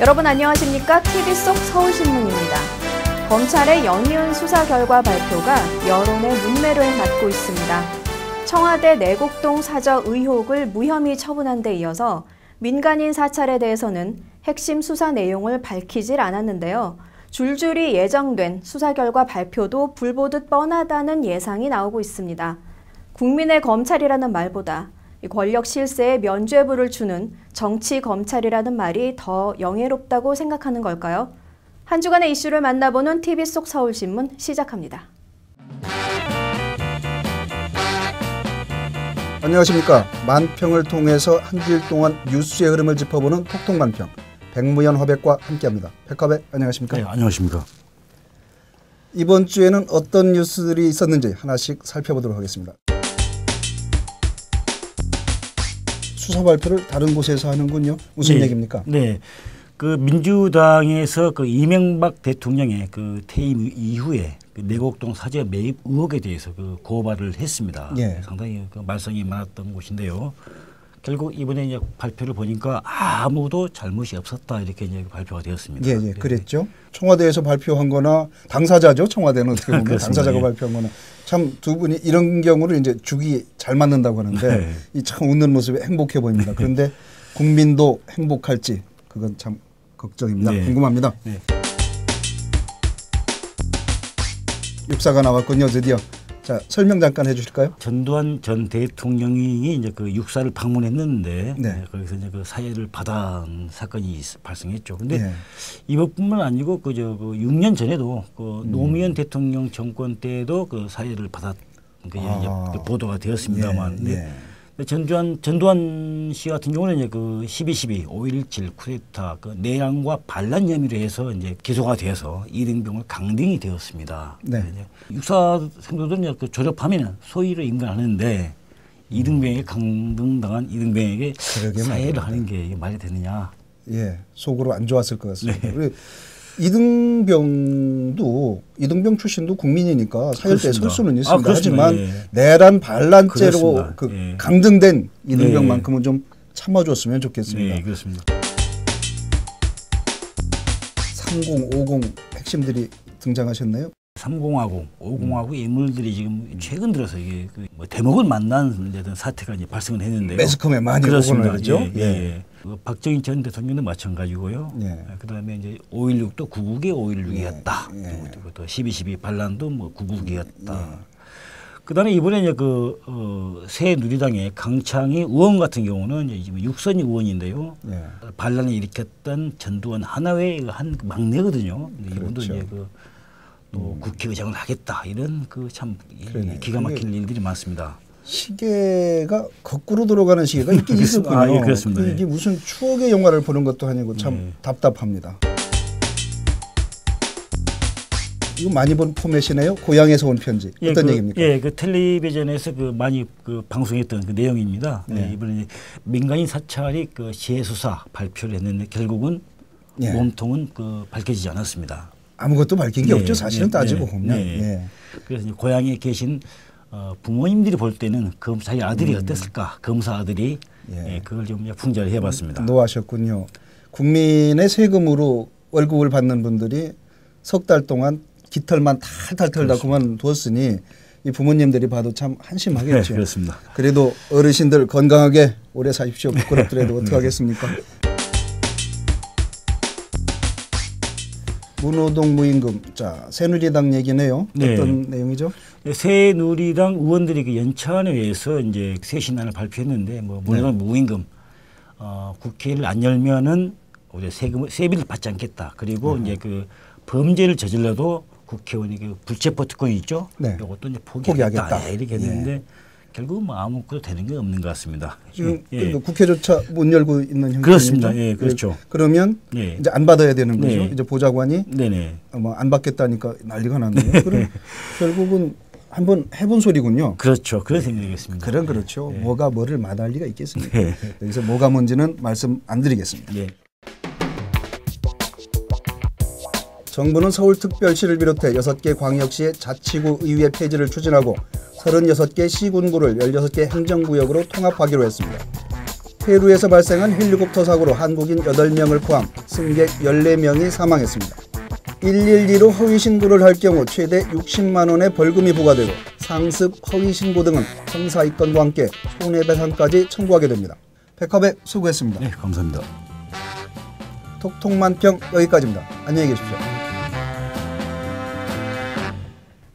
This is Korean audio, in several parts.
여러분 안녕하십니까? TV 속 서울신문입니다. 검찰의 연이은 수사 결과 발표가 여론의 문매를 받고 있습니다. 청와대 내곡동 사저 의혹을 무혐의 처분한 데 이어서 민간인 사찰에 대해서는 핵심 수사 내용을 밝히질 않았는데요. 줄줄이 예정된 수사 결과 발표도 불보듯 뻔하다는 예상이 나오고 있습니다. 국민의 검찰이라는 말보다 권력 실세에 면죄부를 주는 정치 검찰이라는 말이 더 영예롭다고 생각하는 걸까요? 한 주간의 이슈를 만나보는 TV 속 서울신문 시작합니다. 안녕하십니까. 만평을 통해서 한 주일 동안 뉴스의 흐름을 짚어보는 톡톡만평. 백무연 화백과 함께합니다. 백화백 안녕하십니까? 네, 안녕하십니까. 이번 주에는 어떤 뉴스들이 있었는지 하나씩 살펴보도록 하겠습니다. 수사 발표를 다른 곳에서 하는군요. 무슨 네, 얘기입니까? 네, 그 민주당에서 그 이명박 대통령의 그 퇴임 이후에 그 내곡동 사저 매입 의혹에 대해서 그 고발을 했습니다. 예. 상당히 그 말썽이 많았던 곳인데요. 결국 이번에 이제 발표를 보니까 아무도 잘못이 없었다 이렇게 이제 발표가 되었습니다. 예, 그랬죠. 청와대에서 발표한 거나 당사자죠. 청와대는 어떻게 보면 당사자가 발표한 거나 참 두 분이 이런 경우를 이제 죽이 잘 맞는다고 하는데 네. 이 참 웃는 모습이 행복해 보입니다. 그런데 국민도 행복할지 그건 참 걱정입니다. 네. 궁금합니다. 네. 육사가 나왔군요. 드디어. 자, 설명 잠깐 해주실까요? 전두환 전 대통령이 이제 그 육사를 방문했는데 네. 거기서 이제 그 사회를 받아온 사건이 발생했죠. 근데 네. 이것뿐만 아니고 그 6년 전에도 그 노무현 대통령 정권 때도 그 사회를 받았 그 그 보도가 되었습니다만. 전두환 씨 같은 경우는 이제 그 12.12, 5.17 쿠데타 그 내란과 반란 혐의로 해서 이제 기소가 되어서 이등병을 강등이 되었습니다. 네. 육사 생도들은 그 졸업하면은 소위로 임관하는데 이등병에게 강등당한 이등병에게 사회를 하는 게 말이 되느냐? 예, 속으로 안 좋았을 것 같습니다. 네. 이등병 출신도 국민이니까 사열대에 설 수는 있습니다. 하지만 내란 반란죄로 그 강등된 이등병만큼은 좀 참아줬으면 좋겠습니다. 네, 그렇습니다. 30, 50 핵심들이 등장하셨나요? 30하고 50하고 인물들이 지금 최근 들어서 이게 그 뭐 대목을 만난 어떤 사태가 이제 발생을 했는데요. 매스컴에 많이 오곤 하죠. 그 박정희 전 대통령도 마찬가지고요. 그다음에 이제 5.16도 구국의 5.16이었다. 그리고 또 12.12 반란도 뭐 구국이었다. 그다음에 이번에 이제 새누리당의 강창희 의원 같은 경우는 이제 지금 육선 의원인데요. 반란을 일으켰던 전두환 하나회의 한 막내거든요. 근데 이분도 이제 또 국회의장을 하겠다 이런 그 참 기가 막힌 일들이 많습니다. 시계가 거꾸로 돌아가는 시계가 있긴 있었군요. 예, 그렇습니다. 이게 무슨 추억의 영화를 보는 것도 아니고 참 답답합니다. 이거 많이 본 포맷이네요. 고향에서 온 편지. 어떤 얘기입니까? 예, 그 텔레비전에서 그 많이 그 방송했던 그 내용입니다. 이번에 민간인 사찰이 그 재수사 발표를 했는데 결국은 몸통은 그 밝혀지지 않았습니다. 아무것도 밝힌 게 없죠. 사실은 따지고 보면. 그래서 이제 고향에 계신 부모님들이 볼 때는 자기 아들이 어땠을까? 검사 아들이 그걸 좀 풍자를 해봤습니다. 노하셨군요. 국민의 세금으로 월급을 받는 분들이 석 달 동안 깃털만 탈탈 털다 그만두었으니 이 부모님들이 봐도 참 한심하겠죠. 네, 그렇습니다. 그래도 어르신들 건강하게 오래 사십시오. 부끄럽더라도 어떡하겠습니까? 무노동 무임금. 자, 새누리당 얘기네요. 어떤 내용이죠? 새누리당 의원들이 그 연찬회에서 이제 새 신안을 발표했는데 뭐 무노동 무임금 국회를 안 열면은 우리 세비를 받지 않겠다. 그리고 이제 그 범죄를 저질러도 국회의원이 그 불체포 특권이 있죠. 이것도 이제 포기하겠다. 이렇게 했는데 결국 뭐 아무것도 되는 게 없는 것 같습니다. 지금 국회조차 못 열고 있는 형태입니다. 그렇습니다. 그렇죠. 그러면 이제 안 받아야 되는 거죠. 이제 보좌관이 뭐 안 받겠다니까 난리가 났네요. 그럼 결국은 한번 해본 소리군요. 그렇죠. 그런 생각이겠습니다. 그렇죠. 뭐가 뭐를 마다할 리가 있겠습니까? 여기서 뭐가 뭔지는 말씀 안 드리겠습니다. 정부는 서울특별시를 비롯해 6개 광역시의 자치구 의회 폐지를 추진하고 36개 시군구를 16개 행정구역으로 통합하기로 했습니다. 페루에서 발생한 헬리콥터 사고로 한국인 8명을 포함 승객 14명이 사망했습니다. 112로 허위 신고를 할 경우 최대 60만 원의 벌금이 부과되고 상습, 허위 신고 등은 형사입건과 함께 손해배상까지 청구하게 됩니다. 백화백 수고했습니다. 네, 감사합니다. 톡톡만평 여기까지입니다. 안녕히 계십시오.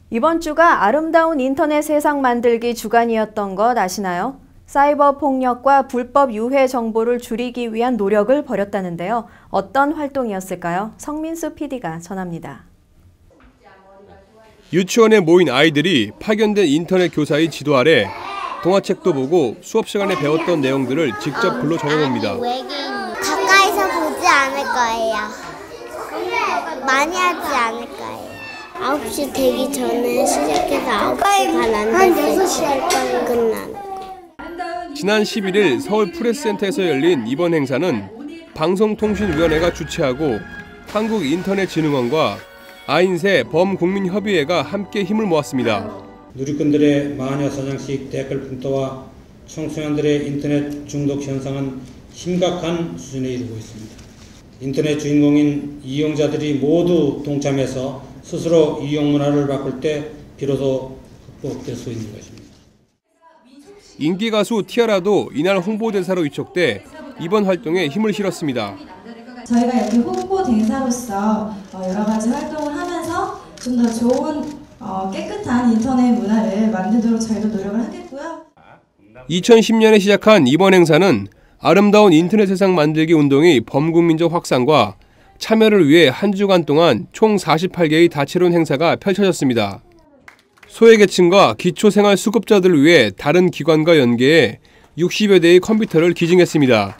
이번 주가 아름다운 인터넷 세상 만들기 주간이었던 것 아시나요? 사이버 폭력과 불법 유해 정보를 줄이기 위한 노력을 벌였다는데요. 어떤 활동이었을까요? 성민수 PD가 전합니다. 유치원에 모인 아이들이 파견된 인터넷 교사의 지도 아래 동화책도 보고 수업 시간에 배웠던 내용들을 직접 글로 적어봅니다. 가까이서 보지 않을 거예요. 많이 하지 않을 거예요. 9시 되기 전에 시작해서 9시 반 안 됐을 때 끝나는. 지난 11일 서울 프레스센터에서 열린 이번 행사는 방송통신위원회가 주최하고 한국인터넷진흥원과 아인세 범국민협의회가 함께 힘을 모았습니다. 누리꾼들의 마녀 사냥식 댓글 분토와 청소년들의 인터넷 중독 현상은 심각한 수준에 이르고 있습니다. 인터넷 주인공인 이용자들이 모두 동참해서 스스로 이용 문화를 바꿀 때 비로소 극복될 수 있는 것입니다. 인기 가수 티아라도 이날 홍보대사로 위촉돼 이번 활동에 힘을 실었습니다. 저희가 이렇게 홍보대사로서 여러 가지 활동을 하면서 좀 더 좋은 깨끗한 인터넷 문화를 만들도록 저희도 노력을 하겠고요. 2010년에 시작한 이번 행사는 아름다운 인터넷 세상 만들기 운동의 범국민적 확산과 참여를 위해 한 주간 동안 총 48개의 다채로운 행사가 펼쳐졌습니다. 소외계층과 기초생활수급자들을 위해 다른 기관과 연계해 60여 대의 컴퓨터를 기증했습니다.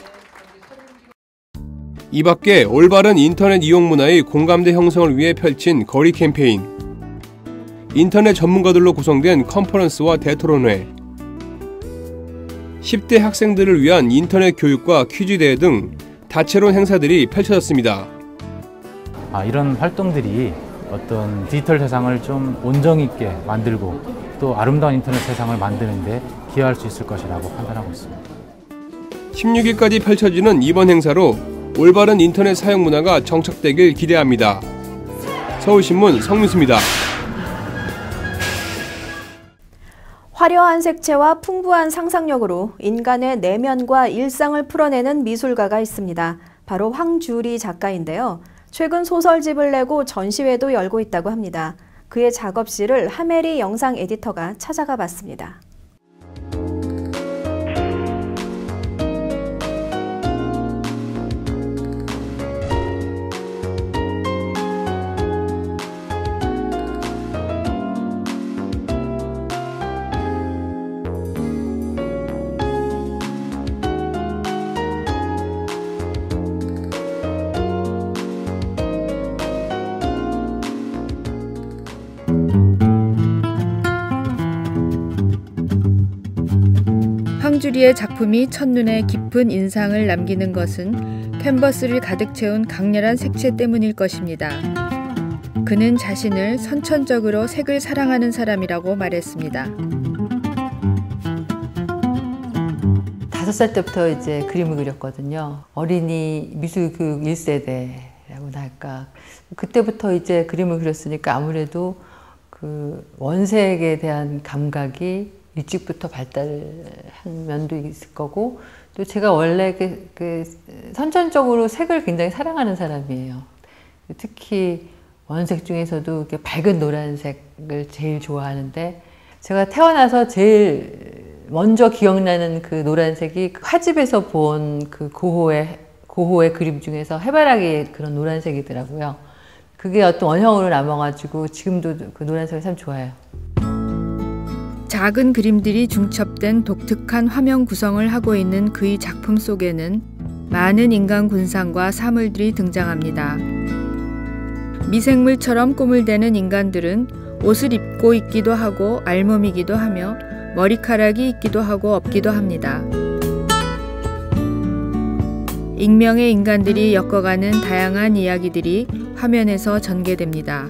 이 밖에 올바른 인터넷 이용 문화의 공감대 형성을 위해 펼친 거리 캠페인, 인터넷 전문가들로 구성된 컨퍼런스와 대토론회, 10대 학생들을 위한 인터넷 교육과 퀴즈 대회 등 다채로운 행사들이 펼쳐졌습니다. 이런 활동들이 어떤 디지털 세상을 좀 온정 있게 만들고 또 아름다운 인터넷 세상을 만드는 데 기여할 수 있을 것이라고 판단하고 있습니다. 16일까지 펼쳐지는 이번 행사로 올바른 인터넷 사용 문화가 정착되길 기대합니다. 서울신문 성민수입니다. 화려한 색채와 풍부한 상상력으로 인간의 내면과 일상을 풀어내는 미술가가 있습니다. 바로 황주리 작가인데요. 최근 소설집을 내고 전시회도 열고 있다고 합니다. 그의 작업실을 하메리 영상 에디터가 찾아가 봤습니다. 황주리의 작품이 첫눈에 깊은 인상을 남기는 것은 캔버스를 가득 채운 강렬한 색채 때문일 것입니다. 그는 자신을 선천적으로 색을 사랑하는 사람이라고 말했습니다. 5살 때부터 이제 그림을 그렸거든요. 어린이 미술교육 1세대라고나 할까. 그때부터 이제 그림을 그렸으니까 아무래도 그 원색에 대한 감각이 일찍부터 발달한 면도 있을 거고, 또 제가 원래 선천적으로 색을 굉장히 사랑하는 사람이에요. 특히 원색 중에서도 이렇게 밝은 노란색을 제일 좋아하는데, 제가 태어나서 제일 먼저 기억나는 그 노란색이 화집에서 본 그 고호의 그림 중에서 해바라기 그런 노란색이더라고요. 그게 어떤 원형으로 남아가지고 지금도 그 노란색을 참 좋아해요. 작은 그림들이 중첩된 독특한 화면 구성을 하고 있는 그의 작품 속에는 많은 인간 군상과 사물들이 등장합니다. 미생물처럼 꿈을 대는 인간들은 옷을 입고 있기도 하고 알몸이기도 하며 머리카락이 있기도 하고 없기도 합니다. 익명의 인간들이 엮어가는 다양한 이야기들이 화면에서 전개됩니다.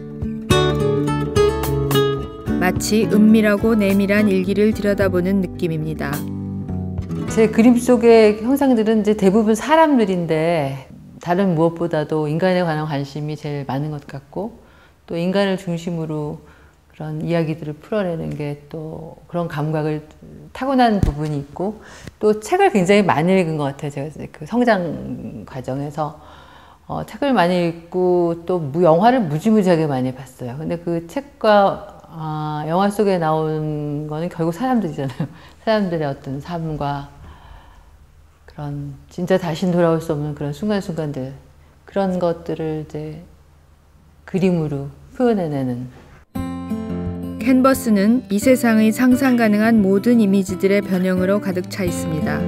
마치 은밀하고 내밀한 일기를 들여다보는 느낌입니다. 제 그림 속의 형상들은 이제 대부분 사람들인데 다른 무엇보다도 인간에 관한 관심이 제일 많은 것 같고 또 인간을 중심으로 그런 이야기들을 풀어내는 게 또 그런 감각을 타고난 부분이 있고 또 책을 굉장히 많이 읽은 것 같아요. 제가 그 성장 과정에서 책을 많이 읽고 또 영화를 무지무지하게 많이 봤어요. 근데 그 책과 영화 속에 나온 거는 결국 사람들이잖아요. 사람들의 어떤 삶과 그런 진짜 다시 돌아올 수 없는 그런 순간순간들 그런 것들을 이제 그림으로 표현해내는 캔버스는 이 세상의 상상 가능한 모든 이미지들의 변형으로 가득 차 있습니다.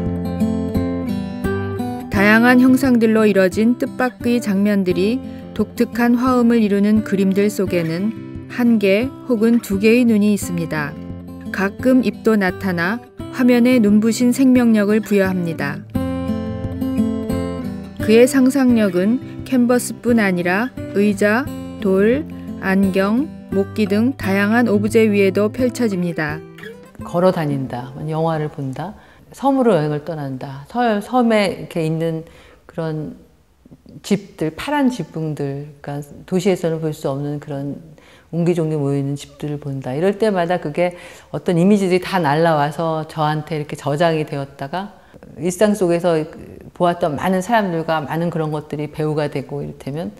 다양한 형상들로 이뤄진 뜻밖의 장면들이 독특한 화음을 이루는 그림들 속에는 한 개 혹은 두 개의 눈이 있습니다. 가끔 입도 나타나 화면에 눈부신 생명력을 부여합니다. 그의 상상력은 캔버스뿐 아니라 의자, 돌, 안경, 목기 등 다양한 오브제 위에도 펼쳐집니다. 걸어 다닌다, 영화를 본다, 섬으로 여행을 떠난다, 섬에 이렇게 있는 그런 집들, 파란 지붕들, 그러니까 도시에서는 볼 수 없는 그런 옹기종기 모여있는 집들을 본다. 이럴 때마다 그게 어떤 이미지들이 다 날라와서 저한테 이렇게 저장이 되었다가 일상 속에서 보았던 많은 사람들과 많은 그런 것들이 배우가 되고 이를테면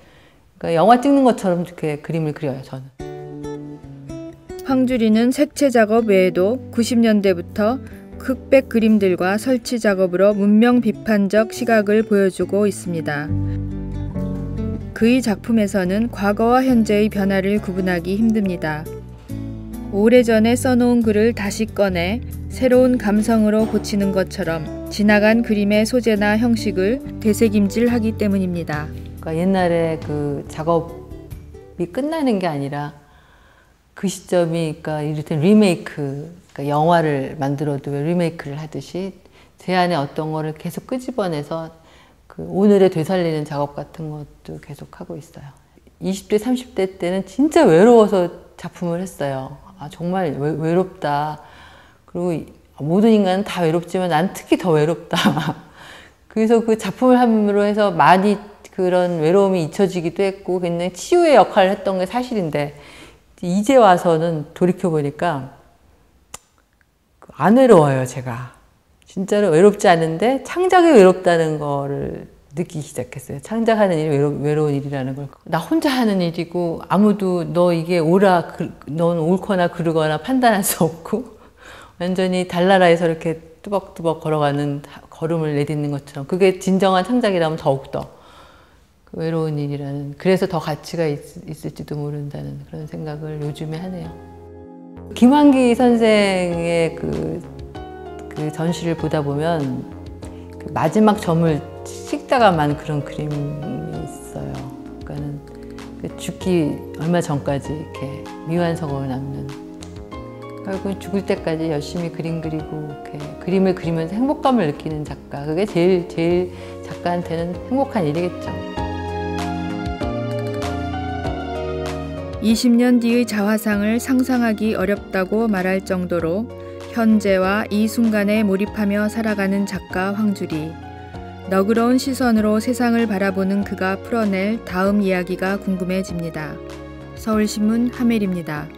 그러니까 영화 찍는 것처럼 이렇게 그림을 그려요, 저는. 황주리는 색채 작업 외에도 90년대부터 흑백 그림들과 설치 작업으로 문명 비판적 시각을 보여주고 있습니다. 그의 작품에서는 과거와 현재의 변화를 구분하기 힘듭니다. 오래전에 써놓은 글을 다시 꺼내 새로운 감성으로 고치는 것처럼 지나간 그림의 소재나 형식을 되새김질하기 때문입니다. 그러니까 옛날에 그 작업이 끝나는 게 아니라 그 시점이 그러니까 이를테면 리메이크, 그러니까 영화를 만들어도 왜 리메이크를 하듯이 제 안에 어떤 거를 계속 끄집어내서 그 오늘에 되살리는 작업 같은 것도 계속 하고 있어요. 20대, 30대 때는 진짜 외로워서 작품을 했어요. 아, 정말 외롭다. 그리고 모든 인간은 다 외롭지만 난 특히 더 외롭다. 그래서 그 작품을 함으로 해서 많이 그런 외로움이 잊혀지기도 했고 굉장히 치유의 역할을 했던 게 사실인데 이제 와서는 돌이켜보니까 안 외로워요, 제가. 진짜로 외롭지 않은데 창작이 외롭다는 거를 느끼기 시작했어요. 창작하는 일이 외로운 일이라는 걸. 나 혼자 하는 일이고 아무도 너 이게 넌 옳거나 그르거나 판단할 수 없고 완전히 달나라에서 이렇게 뚜벅뚜벅 걸어가는 걸음을 내딛는 것처럼 그게 진정한 창작이라면 더욱더 그 외로운 일이라는, 그래서 더 가치가 있을지도 모른다는 그런 생각을 요즘에 하네요. 김환기 선생의 그 전시를 보다 보면 그 마지막 점을 찍다가만 그런 그림이 있어요. 그러니까는 그 죽기 얼마 전까지 이렇게 미완성으로 남는, 결국 죽을 때까지 열심히 그림 그리고 이렇게 그림을 그리면서 행복감을 느끼는 작가, 그게 제일 작가한테는 행복한 일이겠죠. 20년 뒤의 자화상을 상상하기 어렵다고 말할 정도로 현재와 이 순간에 몰입하며 살아가는 작가 황주리. 너그러운 시선으로 세상을 바라보는 그가 풀어낼 다음 이야기가 궁금해집니다. 서울신문 하멜입니다.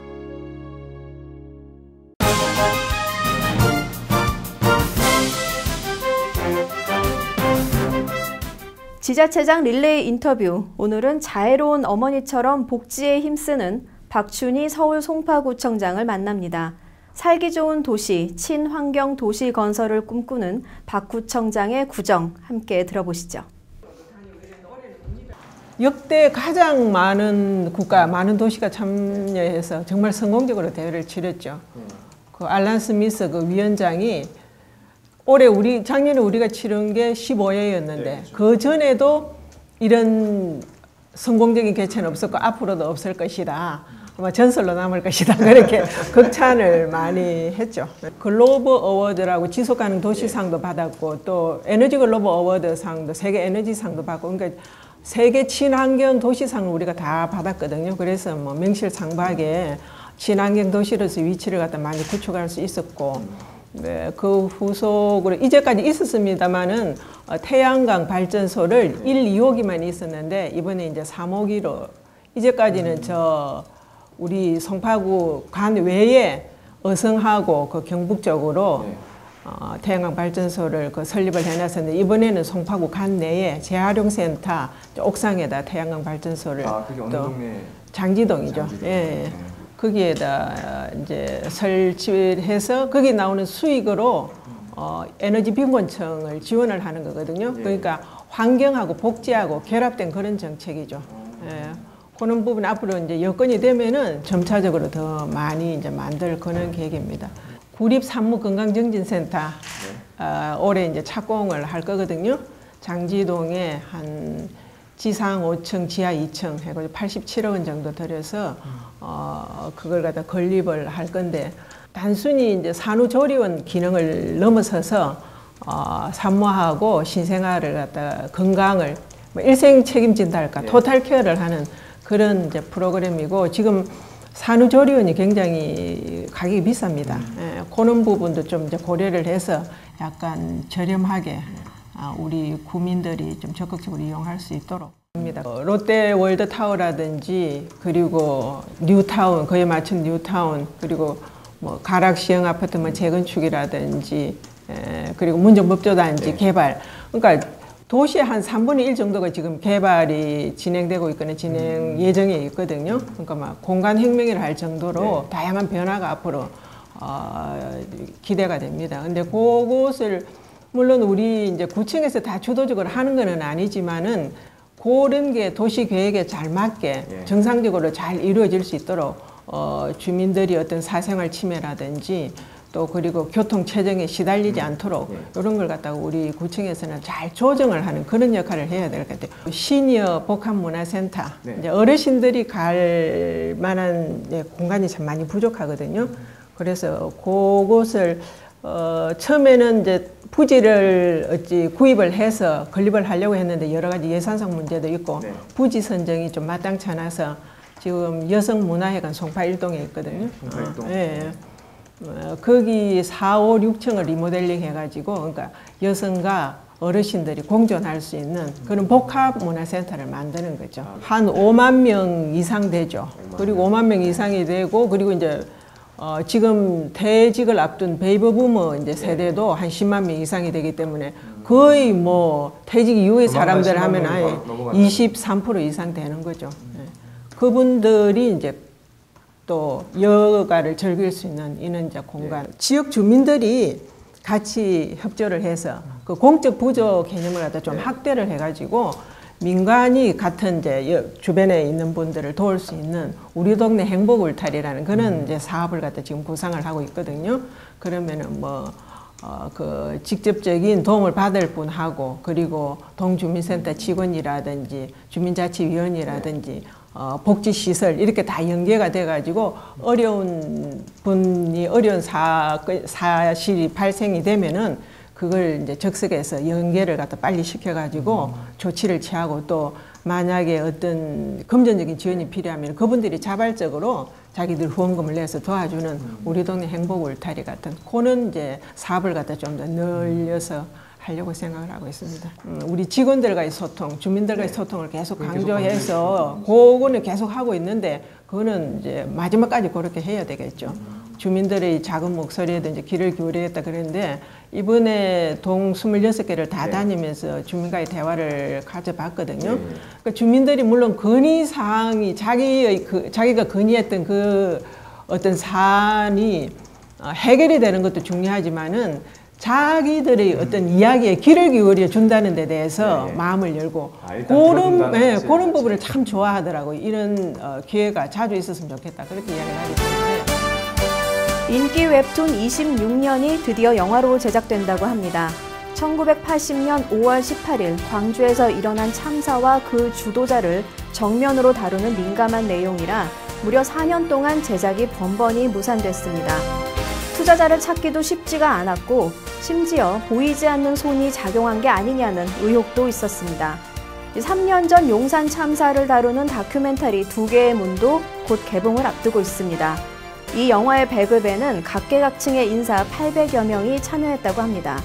지자체장 릴레이 인터뷰. 오늘은 자애로운 어머니처럼 복지에 힘쓰는 박춘희 서울 송파구청장을 만납니다. 살기 좋은 도시, 친환경 도시 건설을 꿈꾸는 박 구청장의 구정 함께 들어보시죠. 역대 가장 많은 많은 도시가 참여해서 정말 성공적으로 대회를 치렀죠. 그 알란 스미스 그 위원장이 작년에 우리가 치른 게 15회였는데 그 전에도 이런 성공적인 개최는 없었고 앞으로도 없을 것이다. 아마 전설로 남을 것이다. 그렇게 극찬을 많이 했죠. 글로벌 어워드라고 지속가능 도시상도 받았고 또 에너지 글로벌 어워드상도 세계 에너지상도 받고, 그러니까 세계 친환경 도시상을 우리가 다 받았거든요. 그래서 뭐 명실상부하게 친환경 도시로서 위치를 갖다 많이 구축할 수 있었고, 네, 그 후속으로 이제까지 있었습니다만은 태양광 발전소를 1, 2호기만 있었는데 이번에 이제 3호기로 이제까지는 우리 송파구 관 외에 어성하고 그 경북 쪽으로 태양광 발전소를 설립을 해놨었는데 이번에는 송파구 관 내에 재활용센터 옥상에다 태양광 발전소를 그게 어느 동네? 장지동이죠. 예. 거기에다 이제 설치를 해서 거기 나오는 수익으로 에너지 빈곤층을 지원을 하는 거거든요. 그러니까 환경하고 복지하고 결합된 그런 정책이죠. 예. 그런 부분 앞으로 이제 여건이 되면은 점차적으로 더 많이 이제 만들 그런 계획입니다. 구립 산무 건강정진센터 올해 이제 착공을 할 거거든요. 장지동에 한 지상 5층, 지하 2층 해가지고 87억 원 정도 들여서 그걸 갖다 건립을 할 건데 단순히 이제 산후조리원 기능을 넘어서서 산모하고 신생아를 갖다 건강을 일생 책임진다 할까 토탈 케어를 하는 그런 이제 프로그램이고 지금 산후조리원이 굉장히 가격이 비쌉니다. 예, 그런 부분도 좀 이제 고려를 해서 약간 저렴하게 우리 구민들이 좀 적극적으로 이용할 수 있도록 합니다. 롯데 월드타워라든지 그리고 뉴타운, 그에 맞춘 뉴타운 그리고 뭐 가락시형 아파트 재건축이라든지 그리고 문정법조단지 개발 그러니까 도시의 한 3분의 1 정도가 지금 개발이 진행되고 있거나 진행 예정에 있거든요. 그러니까 막 공간 혁명을 할 정도로 다양한 변화가 앞으로 기대가 됩니다. 근데 그곳을 물론 우리 이제 구청에서 다 주도적으로 하는 것은 아니지만은 그런 게 도시 계획에 잘 맞게 정상적으로 잘 이루어질 수 있도록 주민들이 어떤 사생활 침해라든지 또 그리고 교통 체증에 시달리지 않도록 이런 걸 갖다가 우리 구청에서는 잘 조정을 하는 그런 역할을 해야 될 것 같아요. 시니어 복합문화센터 이제 어르신들이 갈 만한 공간이 참 많이 부족하거든요. 그래서 그곳을 처음에는 이제 부지를 어찌 구입을 해서 건립을 하려고 했는데 여러 가지 예산상 문제도 있고 부지 선정이 좀 마땅치 않아서 지금 여성문화회관 송파 1동에 있거든요. 송파 1동. 예. 거기 4, 5, 6층을 리모델링 해가지고 그러니까 여성과 어르신들이 공존할 수 있는 그런 복합문화센터를 만드는 거죠. 한 5만 명 이상 되죠. 그리고 5만 명 이상이 되고 그리고 이제 지금 퇴직을 앞둔 베이비 부머 이제 세대도 한 10만 명 이상이 되기 때문에 거의 뭐 퇴직 이후의 사람들 하면 아예 23% 이상 되는 거죠. 그분들이 이제 또 여가를 즐길 수 있는 이런 이제 공간. 지역 주민들이 같이 협조를 해서 그 공적 부조 개념을 갖다 좀 확대를 해가지고 민간이 같은 이제 주변에 있는 분들을 도울 수 있는 우리 동네 행복 울타리라는 그런 이제 사업을 갖다 지금 구상을 하고 있거든요. 그러면은 뭐 그 직접적인 도움을 받을 분하고 그리고 동주민센터 직원이라든지 주민자치위원이라든지 복지시설 이렇게 다 연계가 돼가지고 어려운 분이 어려운 사실이 발생이 되면은 그걸 이제 적석에서 연계를 갖다 빨리 시켜가지고 조치를 취하고 또 만약에 어떤 금전적인 지원이 필요하면 그분들이 자발적으로 자기들 후원금을 내서 도와주는 우리 동네 행복 울타리 같은 그런 이제 사업을 갖다 좀 더 늘려서 하려고 생각을 하고 있습니다. 우리 직원들과의 소통, 주민들과의 소통을 계속 강조해서 그거는 계속 하고 있는데 그거는 이제 마지막까지 그렇게 해야 되겠죠. 주민들의 작은 목소리에도 이제 귀를 기울이겠다 그랬는데 이번에 동 26개를 다 다니면서 주민과의 대화를 가져봤거든요. 그러니까 주민들이 물론 건의사항이 자기가 건의했던 그 어떤 사안이 해결이 되는 것도 중요하지만은 자기들의 어떤 이야기에 귀를 기울여 준다는 데 대해서 마음을 열고 그런 부분을 참 좋아하더라고요. 이런 기회가 자주 있었으면 좋겠다. 그렇게 이야기를 하기 때문에. 인기 웹툰 26년이 드디어 영화로 제작된다고 합니다. 1980년 5월 18일 광주에서 일어난 참사와 그 주도자를 정면으로 다루는 민감한 내용이라 무려 4년 동안 제작이 번번이 무산됐습니다. 투자자를 찾기도 쉽지가 않았고 심지어 보이지 않는 손이 작용한 게 아니냐는 의혹도 있었습니다. 3년 전 용산 참사를 다루는 다큐멘터리 2개의 문도 곧 개봉을 앞두고 있습니다. 이 영화의 배급에는 각계각층의 인사 800여 명이 참여했다고 합니다.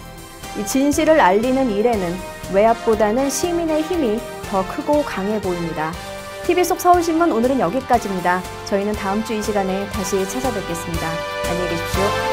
이 진실을 알리는 일에는 외압보다는 시민의 힘이 더 크고 강해 보입니다. TV 속 서울신문 오늘은 여기까지입니다. 저희는 다음 주 이 시간에 다시 찾아뵙겠습니다. 안녕히 계십시오.